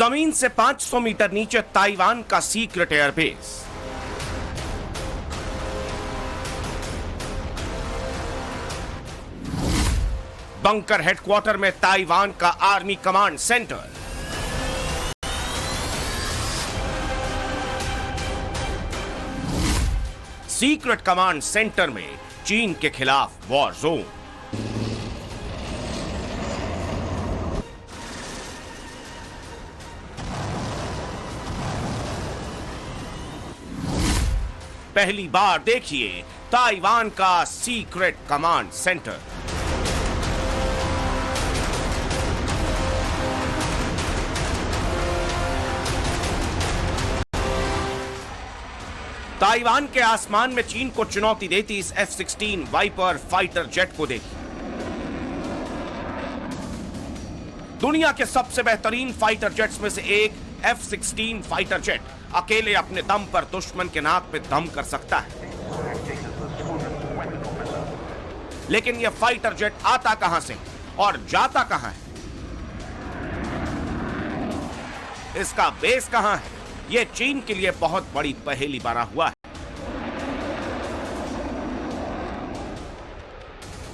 जमीन से 500 मीटर नीचे ताइवान का सीक्रेट एयरबेस। बंकर हेडक्वार्टर में ताइवान का army command centre. Secret command centre में चीन के खिलाफ वॉर जोन। पहली बार देखिए ताइवान का सीक्रेट कमांड सेंटर। ताइवान के आसमान में चीन को चुनौती देती इस F-16 वाइपर फाइटर जेट को देखिए। दुनिया के सबसे बेहतरीन फाइटर जेट्स में से एक F-16 फाइटर जेट अकेले अपने दम पर दुश्मन के नाक पे दम कर सकता है। लेकिन यह फाइटर जेट आता कहां से और जाता कहां है? इसका बेस कहां है? यह चीन के लिए बहुत बड़ी पहेली बना हुआ है।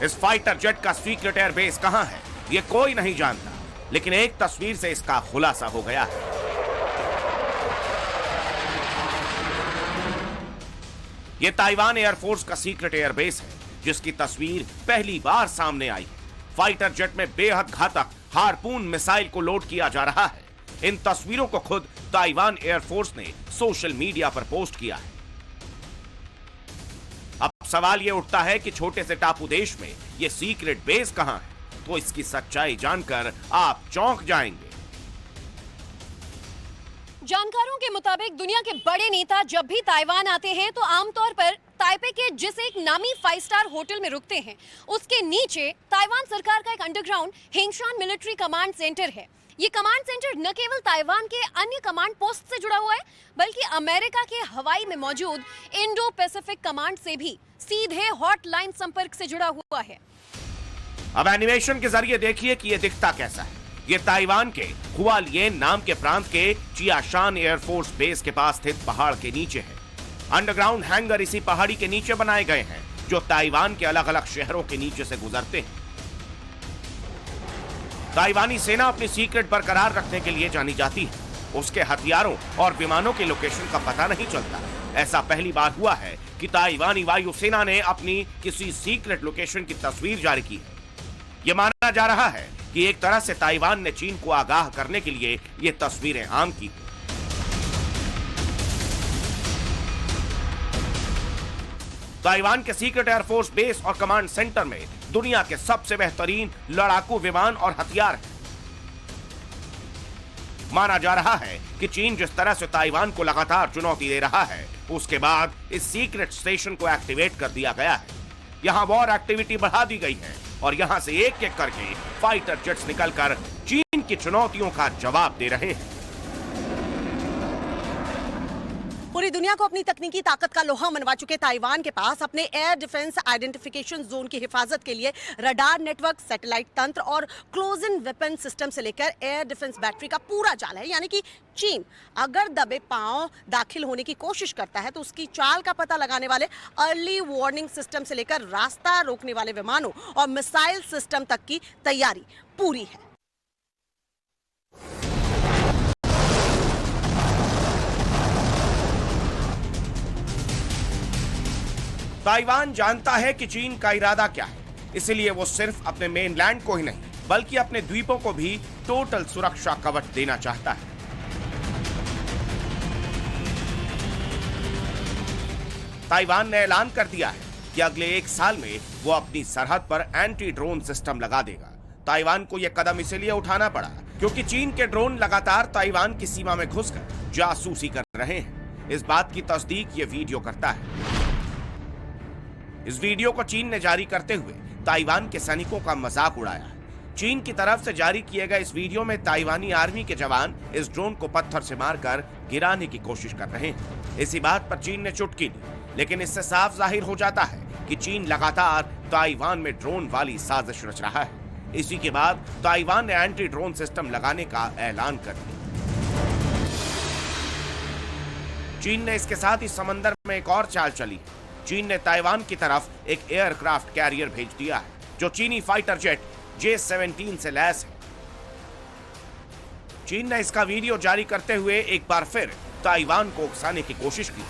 इस फाइटर जेट का सीक्रेट एयरबेस कहां है, यह कोई नहीं जानता, लेकिन एक तस्वीर से इसका खुलासा हो गया है। यह ताइवान एयरफोर्स का सीक्रेट एयरबेस है, जिसकी तस्वीर पहली बार सामने आई। फाइटर जेट में बेहद घातक हार्पून मिसाइल को लोड किया जा रहा है। इन तस्वीरों को खुद ताइवान एयरफोर्स ने सोशल मीडिया पर पोस्ट किया है। अब सवाल यह उठता है कि छोटे से टापू देश में यह सीक्रेट बेस कहां है? तो इसकी सच्चाई जानकर आप चौंक जाएंगे। जानकारों के मुताबिक दुनिया के बड़े नेता जब भी ताइवान आते हैं तो आमतौर पर ताइपे के जिस एक नामी 5 स्टार होटल में रुकते हैं, उसके नीचे ताइवान सरकार का एक अंडरग्राउंड हिंगशान मिलिट्री कमांड सेंटर है। ये कमांड सेंटर न केवल ताइवान के अन्य कमांड पोस्ट से जुड़ा हुआ है, बल्कि अमेरिका के हवाई में मौजूद इंडो पैसिफिक कमांड से भी सीधे हॉटलाइन संपर्क से जुड़ा हुआ है। अब एनिमेशन के जरिए देखिए कि यह दिखता कैसा है। ये ताइवान के हुआलियन नाम के प्रांत के चियाशान एयरफोर्स बेस के पास स्थित पहाड़ के नीचे है। अंडरग्राउंड हैंगर इसी पहाड़ी के नीचे बनाए गए हैं, जो ताइवान के अलग अलग शहरों के नीचे से गुजरते हैं। ताइवानी सेना अपनी सीक्रेट बरकरार रखने के लिए जानी जाती है। उसके हथियारों और विमानों के लोकेशन का पता नहीं चलता। ऐसा पहली बार हुआ है कि ताइवानी वायुसेना ने अपनी किसी सीक्रेट लोकेशन की तस्वीर जारी की है। यह माना जा रहा है कि एक तरह से ताइवान ने चीन को आगाह करने के लिए ये तस्वीरें आम की। ताइवान के सीक्रेट एयरफोर्स बेस और कमांड सेंटर में दुनिया के सबसे बेहतरीन लड़ाकू विमान और हथियार हैं। माना जा रहा है कि चीन जिस तरह से ताइवान को लगातार चुनौती दे रहा है, उसके बाद इस सीक्रेट स्टेशन को एक्टिवेट कर दिया गया है। यहां वॉर एक्टिविटी बढ़ा दी गई है और यहां से एक एक करके फाइटर जेट्स निकलकर चीन की चुनौतियों का जवाब दे रहे हैं। पूरी दुनिया को अपनी तकनीकी ताकत का लोहा मनवा चुके ताइवान के पास अपने एयर डिफेंस आइडेंटिफिकेशन जोन की हिफाजत के लिए रडार नेटवर्क, सैटेलाइट तंत्र और क्लोज इन वेपन सिस्टम से लेकर एयर डिफेंस बैटरी का पूरा जाल है। यानी कि चीन अगर दबे पांव दाखिल होने की कोशिश करता है तो उसकी चाल का पता लगाने वाले अर्ली वार्निंग सिस्टम से लेकर रास्ता रोकने वाले विमानों और मिसाइल सिस्टम तक की तैयारी पूरी है। ताइवान जानता है कि चीन का इरादा क्या है, इसलिए वो सिर्फ अपने मेनलैंड को ही नहीं, बल्कि अपने द्वीपों को भी टोटल सुरक्षा कवच देना चाहता है। ताइवान ने ऐलान कर दिया है कि अगले 1 साल में वो अपनी सरहद पर एंटी ड्रोन सिस्टम लगा देगा। ताइवान को यह कदम इसलिए उठाना पड़ा क्योंकि चीन के ड्रोन लगातार ताइवान की सीमा में घुसकर जासूसी कर रहे हैं। इस बात की तस्दीक ये वीडियो करता है। इस वीडियो को चीन ने जारी करते हुए ताइवान के सैनिकों का मजाक उड़ाया है। चीन की तरफ से जारी किए गए इस वीडियो में ताइवानी आर्मी के जवान इस ड्रोन को पत्थर से मारकर गिराने की कोशिश कर रहे हैं। इसी बात पर चीन ने चुटकी ली, लेकिन इससे साफ जाहिर हो जाता है कि चीन लगातार ताइवान में ड्रोन वाली साजिश रच रहा है। इसी के बाद ताइवान ने एंटी ड्रोन सिस्टम लगाने का ऐलान कर दिया। चीन ने इसके साथ ही समंदर में एक और चाल चली। चीन ने ताइवान की तरफ एक एयरक्राफ्ट कैरियर भेज दिया है जो चीनी फाइटर जेट J-17 से लैस है। चीन ने इसका वीडियो जारी करते हुए एक बार फिर ताइवान को उकसाने की कोशिश की।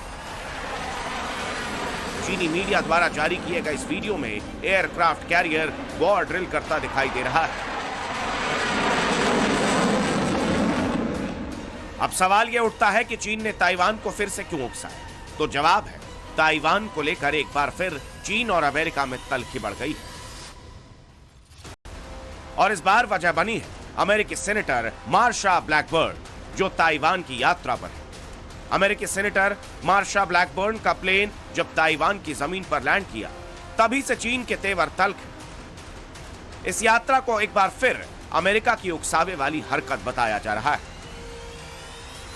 चीनी मीडिया द्वारा जारी किए गए इस वीडियो में एयरक्राफ्ट कैरियर वॉर ड्रिल करता दिखाई दे रहा है। अब सवाल यह उठता है कि चीन ने ताइवान को फिर से क्यों उकसाया? तो जवाब है, ताइवान को लेकर एक बार फिर चीन और अमेरिका में तल्खी बढ़ गई है। और इस बार वजह बनी है अमेरिकी सेनेटर मार्शा ब्लैकबर्न, जो ताइवान की यात्रा पर है। अमेरिकी सेनेटर मार्शा ब्लैकबर्न का प्लेन जब ताइवान की जमीन पर लैंड किया, तभी से चीन के तेवर तल्ख है। इस यात्रा को एक बार फिर अमेरिका की उकसावे वाली हरकत बताया जा रहा है।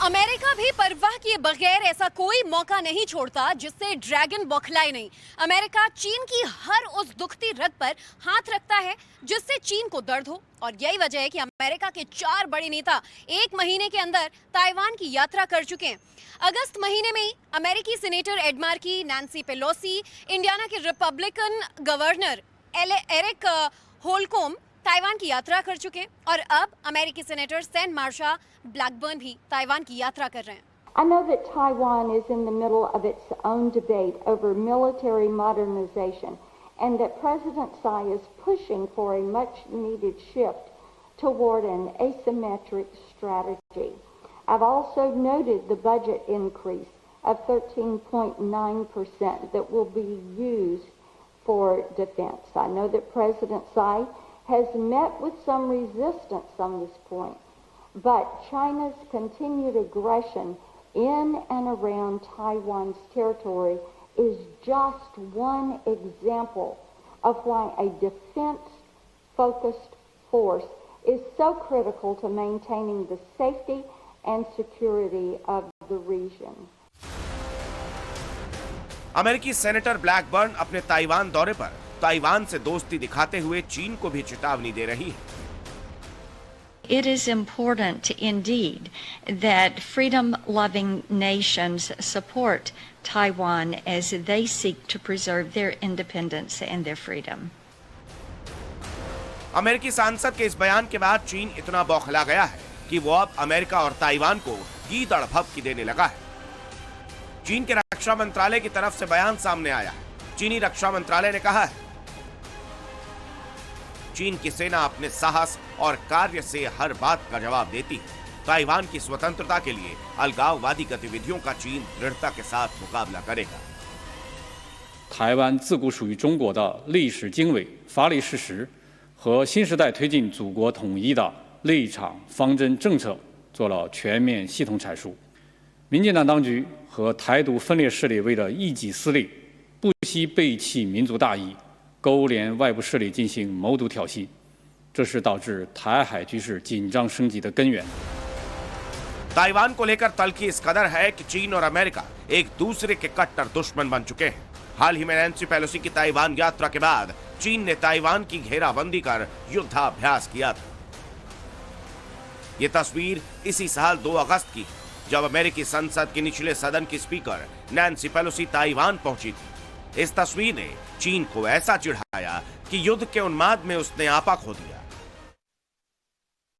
अमेरिका भी परवाह किए बगैर ऐसा कोई मौका नहीं छोड़ता जिससे ड्रैगन बौखलाए नहीं। अमेरिका चीन की हर उस दुखती रग पर हाथ रखता है जिससे चीन को दर्द हो, और यही वजह है कि अमेरिका के 4 बड़े नेता 1 महीने के अंदर ताइवान की यात्रा कर चुके हैं। अगस्त महीने में ही अमेरिकी senator Ed Markey, Nancy Pelosi, Indiana के Republican governor Eric Holcomb Taiwan की यात्रा कर चुके, और अब अमेरिकी सेनेटर सेन मार्शा ब्लैकबर्न भी ताइवान की यात्रा कर रहे हैं। I know that Taiwan is in the middle of its own debate over military modernization, and that President Tsai is pushing for a much-needed shift toward an asymmetric strategy. I've also noted the budget increase of 13.9% that will be used for defense. I know that President Tsai has met with some resistance on this point, but China's continued aggression in and around Taiwan's territory is just one example of why a defense-focused force is so critical to maintaining the safety and security of the region. अमेरिकी senator Blackburn अपने Taiwan दौरे पर Taiwan से दोस्ती दिखाते हुए चीन को भी चेतावनी दे रही है। It is important indeed that freedom-loving nations support Taiwan as they seek to preserve their independence and their freedom. अमेरिकी सांसद के इस बयान के बाद चीन इतना बौखला गया है कि वो अब अमेरिका और ताइवान को ईद और भपकी देने लगा है। चीन के रक्षा मंत्रालय की तरफ से बयान सामने आया है। चीनी रक्षा मंत्रालय ने कहा है, चीन की सेना अपने साहस और कार्य से हर बात का जवाब देती है। ताइवान की स्वतंत्रता के लिए अलगाववादी गतिविधियों का चीन दृढ़ता के साथ मुकाबला करेगा। 台湾自古属于中国的历史经纬、法理事实和新时代推进祖国统一的立场、方针、政策做了全面系统阐述。民进党当局和台独分裂势力为了一己私利，不惜背弃民族大义，勾连外部势力进行谋独挑衅，这是导致台海局势紧张升级的根源。 ताइवान को लेकर तल्खी इस कदर है कि चीन और अमेरिका एक दूसरे के कट्टर दुश्मन बन चुके हैं। हाल ही में नैन्सी पेलोसी की ताइवान यात्रा के बाद चीन ने ताइवान की घेराबंदी कर युद्धाभ्यास किया था। ये तस्वीर इसी साल 2 अगस्त की है, जब अमेरिकी संसद के निचले सदन की स्पीकर नैन्सी पेलोसी ताइवान पहुंची थी। इस तस्वीर ने चीन को ऐसा चिढ़ाया कि युद्ध के उन्माद में उसने आपा खो दिया।